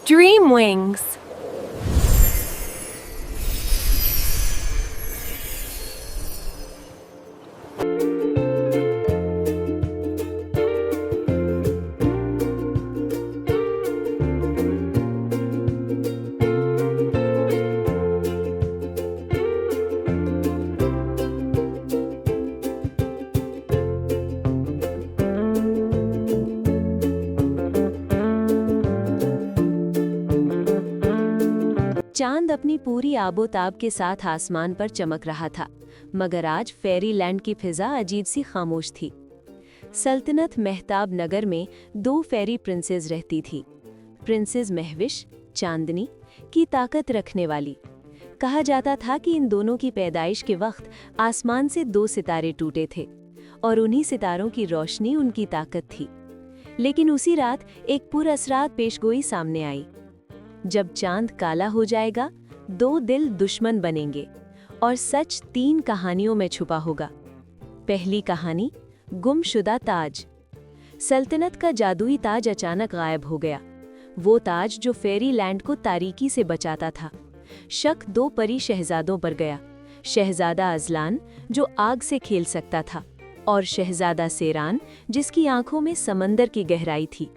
Dream Wings. चांद अपनी पूरी आबोताब के साथ आसमान पर चमक रहा था, मगर आज फेरीलैंड की फिजा अजीब सी खामोश थी। सल्तनत मेहताब नगर में 2 फेरी प्रिंसेस रहती थी। प्रिंसेस महविश, चांदनी की ताकत रखने वाली। कहा जाता था कि इन दोनों की पैदाइश के वक्त आसमान से 2 सितारे टूटे थे और उन्हीं सितारों की रोशनी उनकी ताकत थी। लेकिन उसी रात एक पुरअसरार पेशगोई सामने आई। जब चांद काला हो जाएगा, 2 दिल दुश्मन बनेंगे और सच 3 कहानियों में छुपा होगा। पहली कहानी, गुमशुदा ताज। सल्तनत का जादुई ताज अचानक गायब हो गया। वो ताज जो फेरीलैंड को तारीकी से बचाता था। शक 2 परी शहजादों पर गया। शहजादा अजलान, जो आग से खेल सकता था, और शहजादा सेरान, जिसकी आंखों में समंदर की गहराई थी।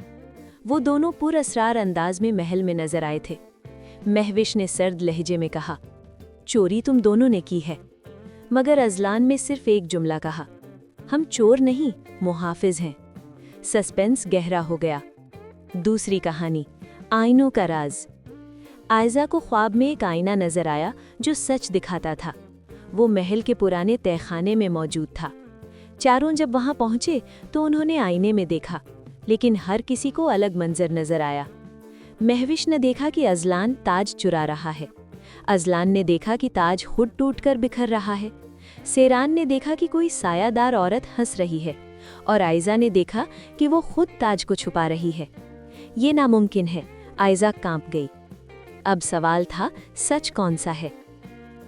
वो दोनों पुरअसरार अंदाज में महल में नजर आए थे। महविश ने सर्द लहजे में कहा, चोरी तुम दोनों ने की है। मगर अजलान में सिर्फ एक जुमला कहा, हम चोर नहीं, मुहाफिज हैं। सस्पेंस गहरा हो गया। दूसरी कहानी, आईनों का राज। आयजा को ख्वाब में एक आईना नजर आया जो सच दिखाता था। वो महल के पुराने तहखाने में मौजूद था। चारों जब वहां पहुंचे तो उन्होंने आईने में देखा, लेकिन हर किसी को अलग मंजर नजर आया। महविश ने देखा कि अजलान ताज चुरा रहा है। अजलान ने देखा कि ताज खुद टूटकर बिखर रहा है। सेरान ने देखा कि कोई सायादार औरत हंस रही है, और आयजा ने देखा कि वो खुद ताज को छुपा रही है। ये नामुमकिन है। आयजा कांप गई। अब सवाल था, सच कौन सा है?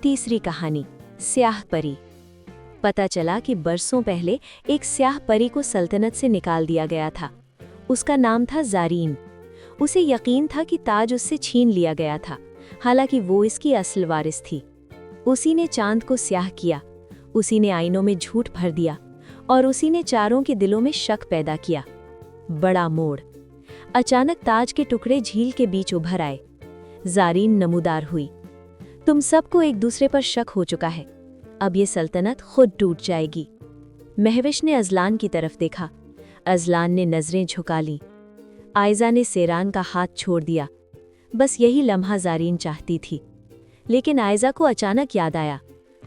तीसरी कहानी, स्याह परी। पता चला कि बरसों पहले एक स्याह परी को सल्तनत से निकाल दिया गया था। उसका नाम था ज़ारीन। उसे यकीन था कि ताज उससे छीन लिया गया था, हालांकि वो इसकी असल वारिस थी। उसी ने चांद को स्याह किया, उसी ने आईनों में झूठ भर दिया, और उसी ने चारों के दिलों में शक पैदा किया। बड़ा मोड़। अचानक ताज के टुकड़े झील के बीच उभर आए। ज़ारीन नमूदार हुई, तुम सबको एक दूसरे पर शक हो चुका है। अब ये सल्तनत खुद टूट जाएगी। महविश ने अजलान की तरफ देखा। अजलान ने नजरें झुका लीं। आयजा ने सेरान का हाथ छोड़ दिया। बस यही लम्हा ज़ारीन चाहती थी। लेकिन आयजा को अचानक याद आया,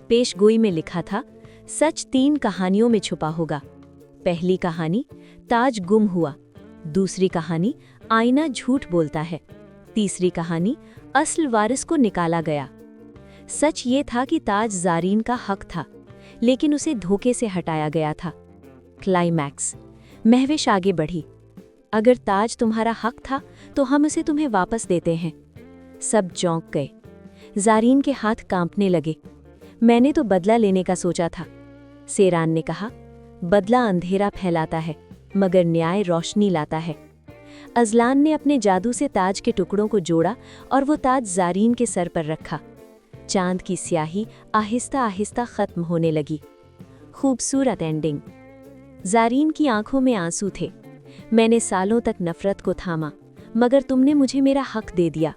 पेशगोई में लिखा था, सच 3 कहानियों में छुपा होगा। पहली कहानी, ताज गुम हुआ। दूसरी कहानी, आईना झूठ बोलता है। तीसरी कहानी, असल वारिस को निकाला गया। सच ये था कि ताज ज़ारीन का हक था, लेकिन उसे धोखे से हटाया गया था। क्लाइमैक्स। महविश आगे बढ़ी, अगर ताज तुम्हारा हक था तो हम उसे तुम्हें वापस देते हैं। सब चौंक गए। ज़ारीन के हाथ कांपने लगे। मैंने तो बदला लेने का सोचा था। सेरान ने कहा, बदला अंधेरा फैलाता है, मगर न्याय रोशनी लाता है। अजलान ने अपने जादू से ताज के टुकड़ों को जोड़ा और वो ताज ज़ारीन के सर पर रखा। चांद की स्याही आहिस्ता आहिस्ता खत्म होने लगी। खूबसूरत एंडिंग। ज़ारीन की आंखों में आंसू थे। मैंने सालों तक नफरत को थामा, मगर तुमने मुझे मेरा हक दे दिया।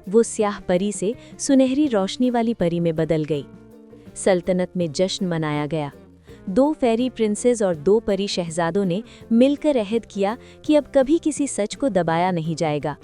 वो स्याह परी से सुनहरी रोशनी वाली परी में बदल गई। सल्तनत में जश्न मनाया गया। 2 फेरी प्रिंसेस और 2 परी शहजादों ने मिलकर अहद किया कि अब कभी किसी सच को दबाया नहीं जाएगा।